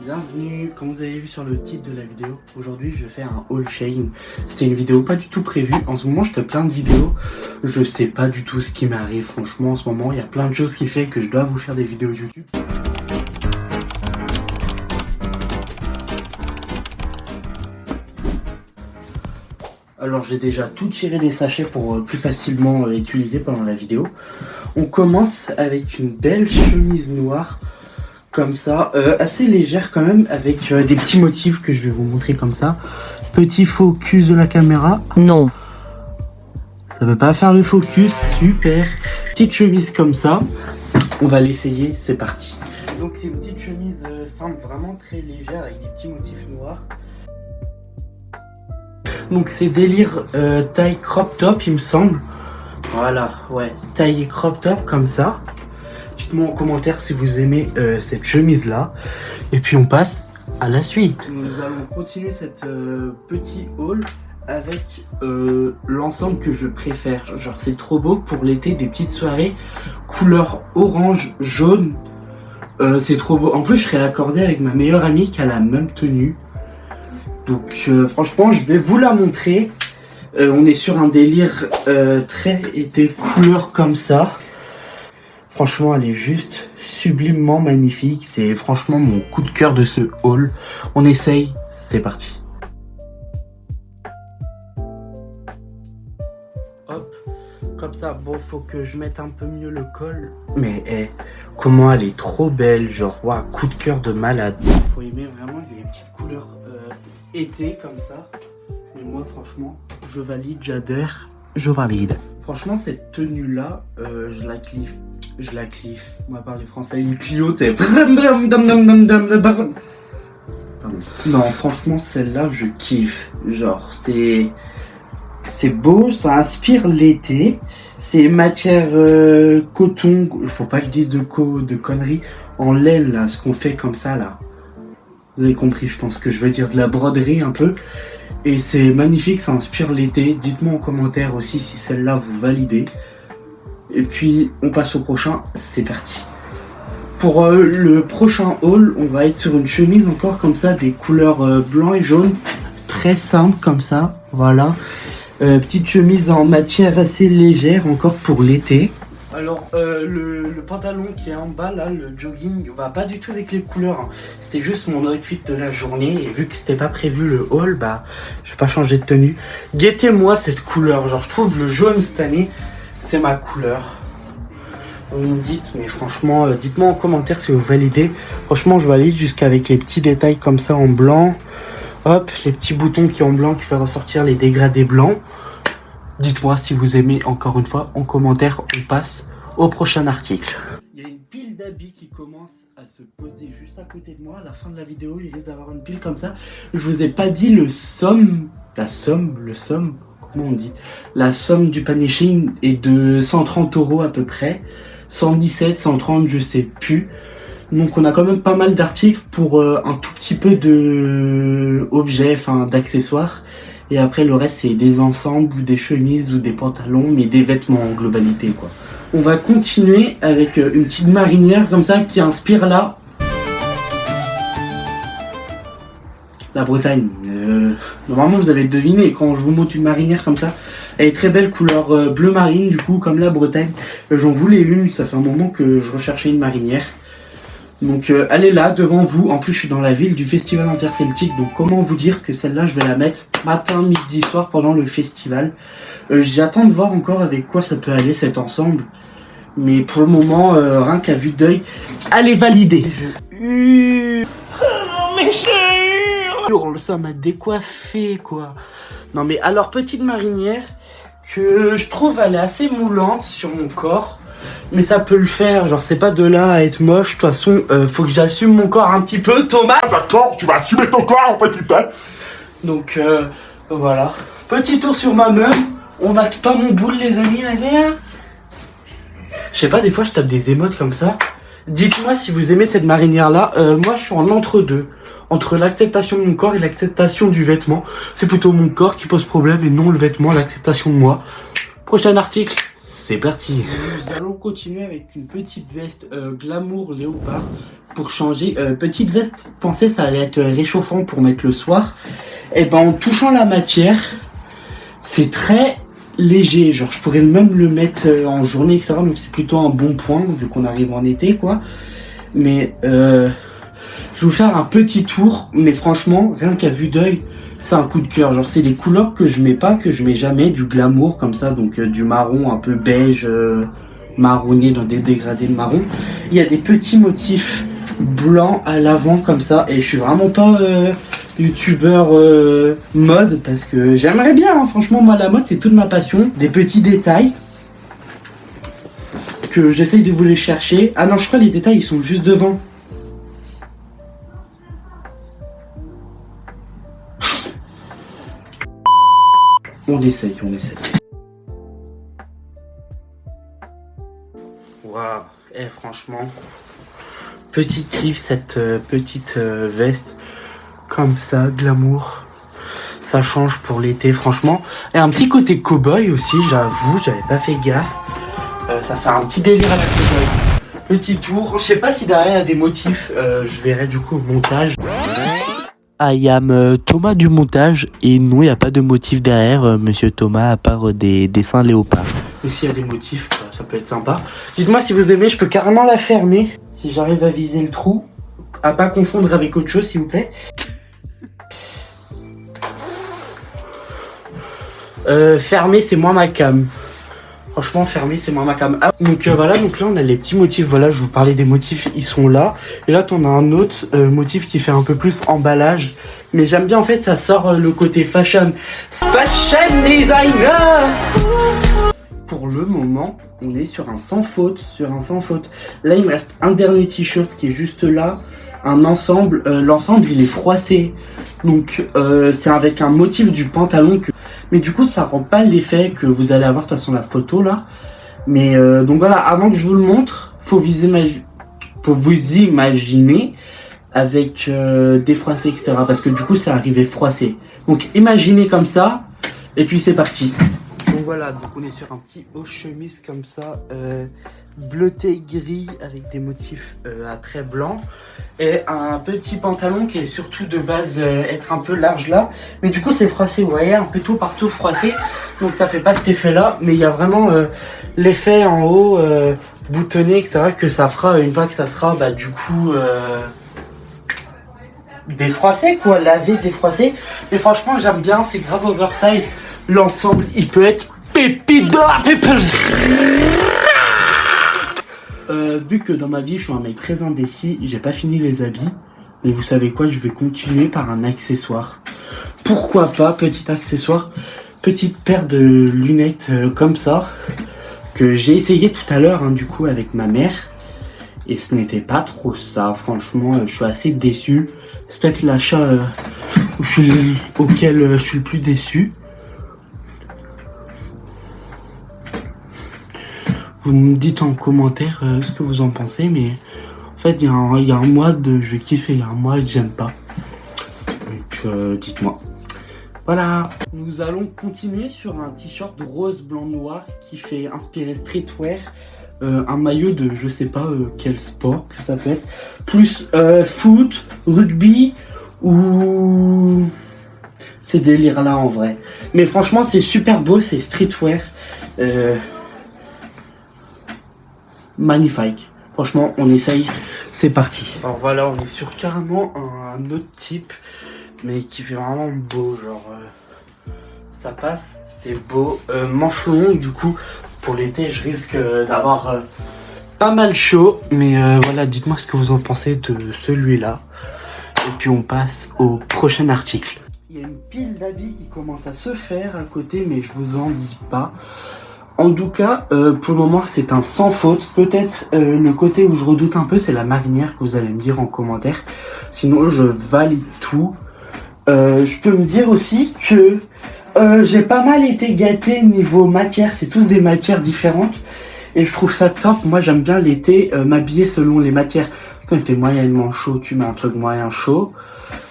Bienvenue, comme vous avez vu sur le titre de la vidéo, aujourd'hui je fais un haul Shein. C'était une vidéo pas du tout prévue, en ce moment je fais plein de vidéos, je sais pas du tout ce qui m'arrive franchement en ce moment, il y a plein de choses qui fait que je dois vous faire des vidéos YouTube. Alors j'ai déjà tout tiré des sachets pour plus facilement utiliser pendant la vidéo. On commence avec une belle chemise noire. Comme ça, assez légère quand même, avec des petits motifs que je vais vous montrer comme ça. Petit focus de la caméra. Non. Ça veut pas faire le focus, super. Petite chemise comme ça. On va l'essayer, c'est parti. Donc c'est une petite chemise simple, vraiment très légère, avec des petits motifs noirs. Donc c'est délire taille crop top, il me semble. Voilà, ouais, taille crop top comme ça. Dites-moi en commentaire si vous aimez cette chemise là. Et puis on passe à la suite. Nous allons continuer cette petit haul avec l'ensemble que je préfère. Genre c'est trop beau pour l'été, des petites soirées couleur orange, jaune. C'est trop beau. En plus je serai accordé avec ma meilleure amie qui a la même tenue. Donc franchement je vais vous la montrer. On est sur un délire très été couleur comme ça. Franchement, elle est juste sublimement magnifique. C'est franchement mon coup de cœur de ce haul. On essaye, c'est parti. Hop, comme ça. Bon, faut que je mette un peu mieux le col. Mais comment elle est trop belle. Genre, waouh, coup de cœur de malade. Faut aimer vraiment les petites couleurs été comme ça. Mais moi, franchement, je valide, j'adhère, je valide. Franchement, cette tenue-là, je la kiffe. Je la kiffe. On va parler français. Une Clio, t'es... Non, franchement, celle-là, je kiffe. Genre, c'est beau, ça inspire l'été. C'est matière coton. Faut pas que je dise de conneries. En laine, là, ce qu'on fait comme ça, là. Vous avez compris, je pense que je veux dire de la broderie un peu. Et c'est magnifique, ça inspire l'été. Dites-moi en commentaire aussi si celle-là vous validez. Et puis on passe au prochain, c'est parti. Pour le prochain haul, on va être sur une chemise encore comme ça, des couleurs blanc et jaune. Très simple comme ça, voilà. Petite chemise en matière assez légère encore pour l'été. Alors le pantalon qui est en bas là, le jogging, va pas du tout avec les couleurs. Hein. C'était juste mon outfit de la journée et vu que c'était pas prévu le haul, bah je vais pas changer de tenue. Guettez-moi cette couleur, genre je trouve le jaune cette année, c'est ma couleur. Vous me dites, mais franchement, dites-moi en commentaire si vous validez. Franchement, je valide jusqu'avec les petits détails comme ça en blanc. Hop, les petits boutons qui en blanc qui fait ressortir les dégradés blancs. Dites-moi si vous aimez encore une fois en commentaire. On passe au prochain article. Il y a une pile d'habits qui commence à se poser juste à côté de moi. À la fin de la vidéo, il risque d'avoir une pile comme ça. Je vous ai pas dit le somme. Comment on dit? La somme du panier Shein est de 130 € à peu près. 117, 130, je sais plus. Donc on a quand même pas mal d'articles pour un tout petit peu de objets, enfin d'accessoires. Et après le reste c'est des ensembles ou des chemises ou des pantalons, mais des vêtements en globalité quoi. On va continuer avec une petite marinière comme ça qui inspire la Bretagne. Normalement vous avez deviné quand je vous montre une marinière comme ça. Elle est très belle couleur bleu marine du coup comme la Bretagne. J'en voulais une, ça fait un moment que je recherchais une marinière. Donc elle est là devant vous. En plus je suis dans la ville du festival interceltique. Donc comment vous dire que celle-là je vais la mettre matin, midi, soir pendant le festival. J'attends de voir encore avec quoi ça peut aller cet ensemble. Mais pour le moment rien qu'à vue d'œil, elle est validée. Mais je hurle, ça m'a décoiffé quoi. Non mais alors petite marinière que je trouve elle est assez moulante sur mon corps. Mais ça peut le faire, genre c'est pas de là à être moche. De toute façon, faut que j'assume mon corps un petit peu, Thomas. D'accord, tu vas assumer ton corps en petit peu. Donc voilà. Petit tour sur ma meuf. On mate pas mon boule les amis, la guerre. Je sais pas, des fois je tape des émotes comme ça. Dites-moi si vous aimez cette marinière là. Moi je suis en entre-deux. Entre l'acceptation de mon corps et l'acceptation du vêtement. C'est plutôt mon corps qui pose problème et non le vêtement, l'acceptation de moi. Prochain article. c'est parti. Nous allons continuer avec une petite veste glamour léopard pour changer. Petite veste, pensez ça allait être réchauffant pour mettre le soir. Et ben en touchant la matière, c'est très léger. Genre je pourrais même le mettre en journée, etc. Donc c'est plutôt un bon point vu qu'on arrive en été quoi. Mais je vais vous faire un petit tour. Mais franchement, rien qu'à vue d'œil, c'est un coup de cœur. Genre c'est des couleurs que je mets pas, que je mets jamais. Du glamour comme ça, donc du marron un peu beige, marronné dans des dégradés de marron. Il y a des petits motifs blancs à l'avant comme ça. Et je suis vraiment pas youtubeur mode parce que j'aimerais bien. Hein, franchement, moi la mode c'est toute ma passion. Des petits détails que j'essaye de vous les chercher. Ah non, je crois les détails ils sont juste devant. On essaye. Waouh, franchement, petit kiff cette petite veste comme ça, glamour. Ça change pour l'été, franchement. Et un petit côté cow-boy aussi, j'avoue, j'avais pas fait gaffe. Ça fait un petit délire à la cow-boy. Petit tour, je sais pas si derrière il y a des motifs, je verrai du coup au montage. I am Thomas du montage et non, il n'y a pas de motif derrière, monsieur Thomas, à part des dessins léopards. Et s'il y a des motifs, ça peut être sympa. Dites-moi si vous aimez, je peux carrément la fermer. Si j'arrive à viser le trou, à pas confondre avec autre chose s'il vous plaît. Fermer, c'est moins ma cam. Franchement, fermer, c'est moins ma cam. Ah, donc voilà, donc là on a les petits motifs. Voilà, je vous parlais des motifs, ils sont là. Et là, on a un autre motif qui fait un peu plus emballage. Mais j'aime bien, en fait, ça sort le côté fashion. Fashion designer. Pour le moment, on est sur un sans faute. Là, il me reste un dernier t-shirt qui est juste là. Un ensemble. L'ensemble, il est froissé. Donc, c'est avec un motif du pantalon que... Mais du coup, ça rend pas l'effet que vous allez avoir de toute façon la photo là. Mais donc voilà, avant que je vous le montre, faut vous imaginer avec des froissés, etc. Parce que du coup, c'est arrivé froissé. Donc imaginez comme ça, et puis c'est parti. Donc voilà, donc on est sur un petit haut chemise comme ça, bleuté gris avec des motifs à traits blancs. Et un petit pantalon qui est surtout de base être un peu large là. Mais du coup c'est froissé, vous voyez, un peu tout partout froissé. Donc ça fait pas cet effet là. Mais il y a vraiment l'effet en haut, boutonné, etc. que ça fera une fois que ça sera du coup défroissé quoi, lavé, défroissé. Mais franchement j'aime bien, c'est grave oversize. L'ensemble il peut être pépida. Vu que dans ma vie je suis un mec très indécis, j'ai pas fini les habits. Mais vous savez quoi, je vais continuer par un accessoire. Pourquoi pas, petit accessoire, petite paire de lunettes comme ça. Que j'ai essayé tout à l'heure du coup avec ma mère. Et ce n'était pas trop ça, franchement je suis assez déçu. C'est peut-être l'achat auquel je suis le plus déçu. Vous me dites en commentaire ce que vous en pensez, mais en fait il y a un mois de je kiffe et il y a un mois de j'aime pas. Donc dites-moi. Voilà. Nous allons continuer sur un t-shirt rose, blanc, noir qui fait inspirer streetwear. Un maillot de je sais pas quel sport que ça peut être. Plus foot, rugby ou... ces délires là en vrai. Mais franchement c'est super beau, c'est streetwear. Magnifique. Franchement, on essaye. C'est parti. Alors voilà, on est sur carrément un autre type, mais qui fait vraiment beau. Genre, ça passe, c'est beau. Manche longue, du coup, pour l'été, je risque d'avoir pas mal chaud. Mais voilà, dites-moi ce que vous en pensez de celui-là. Et puis on passe au prochain article. Il y a une pile d'habits qui commence à se faire à côté, mais je vous en dis pas. En tout cas, pour le moment, c'est un sans faute. Peut-être le côté où je redoute un peu, c'est la marinière que vous allez me dire en commentaire. Sinon, je valide tout. Je peux me dire aussi que j'ai pas mal été gâté niveau matière. C'est tous des matières différentes. Et je trouve ça top. Moi j'aime bien l'été m'habiller selon les matières. Quand il fait moyennement chaud, tu mets un truc moyen chaud.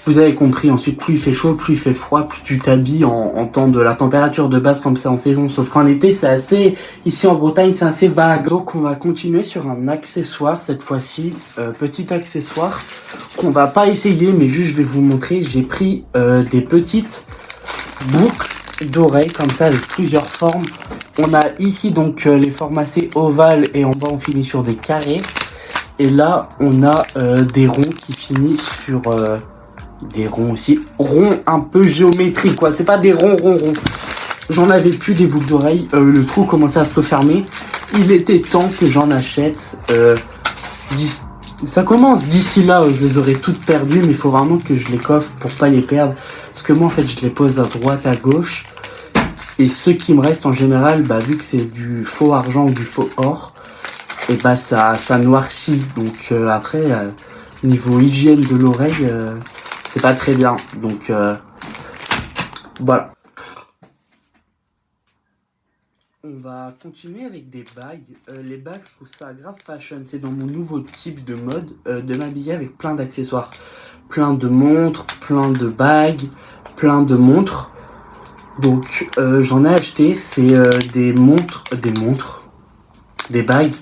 Vous avez compris, ensuite plus il fait chaud, plus il fait froid, plus tu t'habilles en temps de la température de base comme ça en saison. Sauf qu'en été c'est assez, ici en Bretagne c'est assez vague. Donc on va continuer sur un accessoire cette fois-ci, petit accessoire qu'on va pas essayer mais juste je vais vous montrer. J'ai pris des petites boucles d'oreilles comme ça avec plusieurs formes. On a ici donc les formes assez ovales et en bas on finit sur des carrés. Et là on a des ronds qui finissent sur... des ronds aussi, ronds un peu géométriques quoi, c'est pas des ronds. J'en avais plus des boucles d'oreilles, le trou commençait à se refermer, il était temps que j'en achète, ça commence d'ici là, je les aurais toutes perdues, mais il faut vraiment que je les coffre pour pas les perdre, parce que moi en fait je les pose à droite, à gauche, et ceux qui me restent en général, bah vu que c'est du faux argent ou du faux or, et bah ça noircit, donc après, niveau hygiène de l'oreille, c'est pas très bien, donc voilà. On va continuer avec des bagues. Les bagues, je trouve ça grave fashion. C'est dans mon nouveau type de mode de m'habiller avec plein d'accessoires. Plein de montres, plein de bagues, plein de montres. Donc j'en ai acheté, c'est des bagues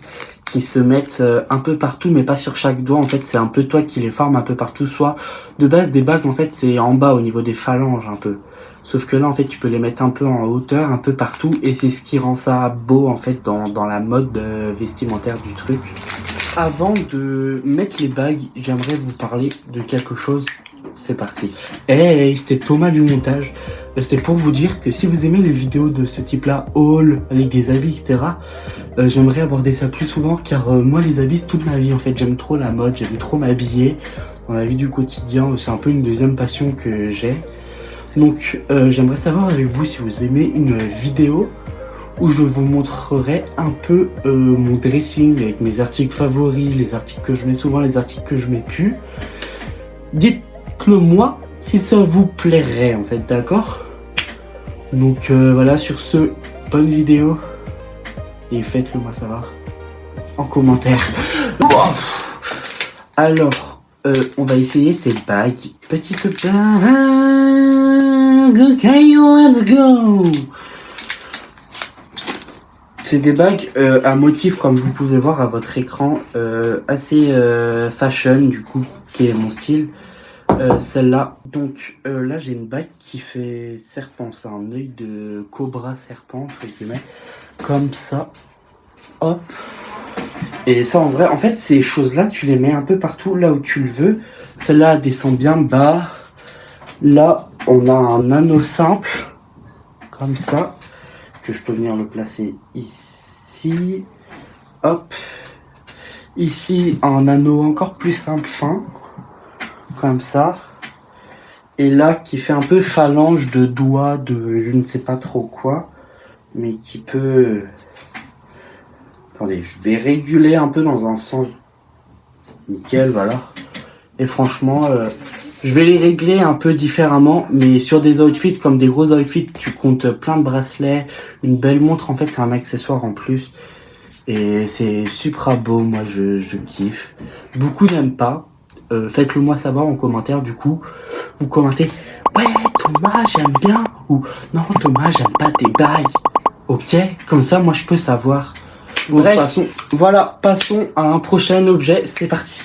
qui se mettent un peu partout mais pas sur chaque doigt. En fait c'est un peu toi qui les formes un peu partout. Soit de base des bagues en fait c'est en bas au niveau des phalanges un peu, sauf que là en fait tu peux les mettre un peu en hauteur, un peu partout, et c'est ce qui rend ça beau en fait dans la mode vestimentaire du truc. Avant de mettre les bagues, j'aimerais vous parler de quelque chose. C'est parti. Hey, c'était Thomas du montage. C'était pour vous dire que si vous aimez les vidéos de ce type là, haul, avec des habits, etc. J'aimerais aborder ça plus souvent, car moi les habits c'est toute ma vie en fait. J'aime trop la mode, j'aime trop m'habiller. Dans la vie du quotidien, c'est un peu une deuxième passion que j'ai. Donc j'aimerais savoir avec vous si vous aimez une vidéo où je vous montrerai un peu mon dressing avec mes articles favoris, les articles que je mets souvent, les articles que je mets plus. Dites-le moi si ça vous plairait en fait, d'accord? Donc voilà, sur ce, bonne vidéo et faites-le moi savoir en commentaire. Alors, on va essayer ces bagues. Petite bague, ok, let's go. C'est des bagues à motif, comme vous pouvez voir à votre écran, assez fashion du coup, qui est mon style. Celle-là, donc là j'ai une bague qui fait serpent, c'est un œil de cobra serpent entre guillemets, comme ça, hop. Et ça en vrai, en fait ces choses là tu les mets un peu partout là où tu le veux. Celle-là descend bien bas. Là on a un anneau simple comme ça, que je peux venir le placer ici, hop. Ici un anneau encore plus simple, fin, comme ça. Et là qui fait un peu phalange de doigts de je ne sais pas trop quoi, mais qui peut... Attendez, je vais réguler un peu dans un sens. Nickel, voilà. Et franchement, je vais les régler un peu différemment, mais sur des outfits comme des gros outfits, tu comptes plein de bracelets, une belle montre, en fait c'est un accessoire en plus. Et c'est super beau, moi je kiffe. Beaucoup n'aiment pas. Faites-le moi savoir en commentaire, du coup. Vous commentez, ouais Thomas j'aime bien, ou non Thomas j'aime pas tes bagues. Ok, comme ça moi je peux savoir. Bref, voilà, passons à un prochain objet, c'est parti.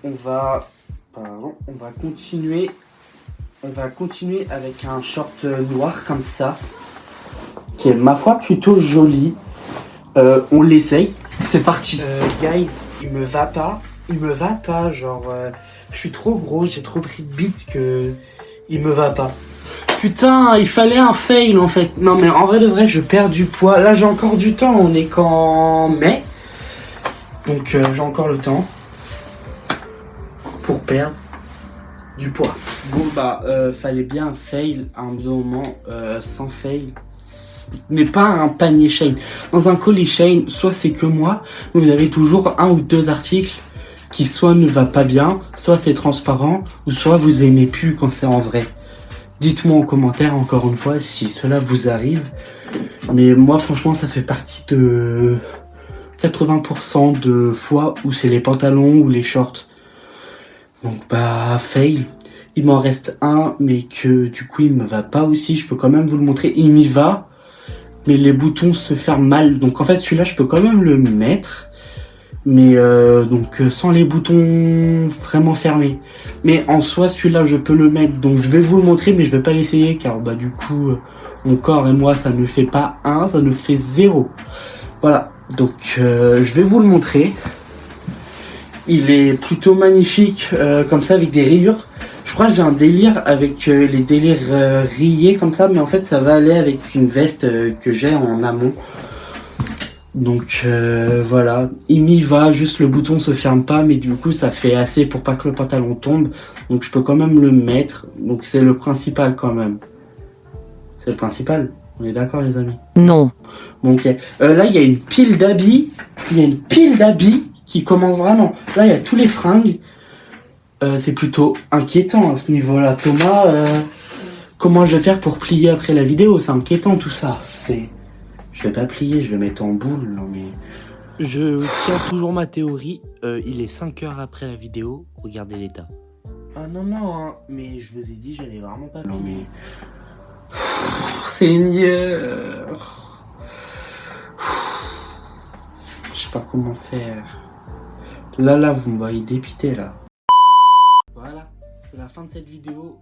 On va continuer avec un short noir comme ça, qui est ma foi plutôt joli. On l'essaye, c'est parti. Guys, il me va pas, genre je suis trop gros, j'ai trop pris de bite que il me va pas. Putain, il fallait un fail en fait. Non mais en vrai de vrai, je perds du poids. Là j'ai encore du temps, on est qu'en mai. Donc j'ai encore le temps pour perdre du poids. Bon bah fallait bien un fail à un moment, sans fail. Mais pas un panier Shein. Dans un colis Shein, soit c'est que moi, mais vous avez toujours un ou deux articles qui soit ne va pas bien, soit c'est transparent, ou soit vous aimez plus quand c'est en vrai. Dites-moi en commentaire encore une fois si cela vous arrive. Mais moi franchement ça fait partie de 80% de fois où c'est les pantalons ou les shorts. Donc bah fail. Il m'en reste un, mais que du coup il me va pas aussi. Je peux quand même vous le montrer. Il m'y va, mais les boutons se ferment mal. Donc en fait celui-là je peux quand même le mettre, mais donc sans les boutons vraiment fermés. Mais en soi celui-là je peux le mettre. Donc je vais vous le montrer, mais je vais pas l'essayer car bah du coup mon corps et moi ça ne fait pas 1, ça ne fait 0. Voilà. Donc je vais vous le montrer. Il est plutôt magnifique comme ça avec des rayures. Je crois que j'ai un délire avec les délires rayés comme ça, mais en fait ça va aller avec une veste que j'ai en amont. Donc voilà, il m'y va, juste le bouton se ferme pas, mais du coup ça fait assez pour pas que le pantalon tombe. Donc je peux quand même le mettre, donc c'est le principal quand même. C'est le principal, on est d'accord les amis? Non. Bon ok, là il y a une pile d'habits, qui commence vraiment. Là il y a tous les fringues. C'est plutôt inquiétant à ce niveau-là. Thomas, comment je vais faire pour plier après la vidéo? C'est inquiétant tout ça. Je vais pas plier, je vais mettre en boule. Non mais... Je tiens toujours ma théorie. Il est 5 heures après la vidéo. Regardez l'état. Ah non, hein. Mais je vous ai dit, j'allais vraiment pas... Non mais... Seigneur. Je sais pas comment faire. Là, vous me voyez dépité là. Voilà, c'est la fin de cette vidéo.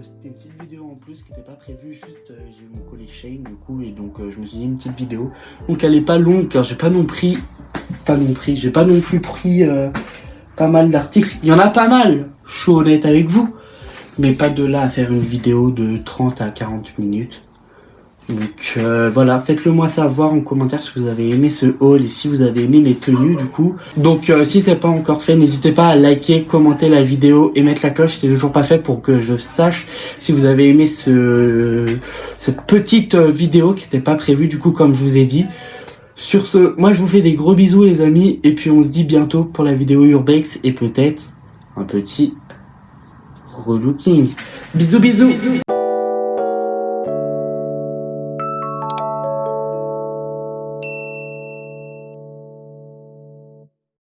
C'était une petite vidéo en plus qui n'était pas prévue. Juste, j'ai mon collègue Shane du coup, et donc je me suis dit une petite vidéo. Donc elle est pas longue car j'ai pas non plus pris pas mal d'articles. Il y en a pas mal, je suis honnête avec vous, mais pas de là à faire une vidéo de 30 à 40 minutes. Donc voilà, faites-le moi savoir en commentaire si vous avez aimé ce haul et si vous avez aimé mes tenues du coup. Donc si ce n'est pas encore fait, n'hésitez pas à liker, commenter la vidéo et mettre la cloche si c'est toujours pas fait pour que je sache si vous avez aimé cette petite vidéo qui n'était pas prévue du coup comme je vous ai dit. Sur ce, moi je vous fais des gros bisous les amis et puis on se dit bientôt pour la vidéo Urbex et peut-être un petit relooking. Bisous bisous.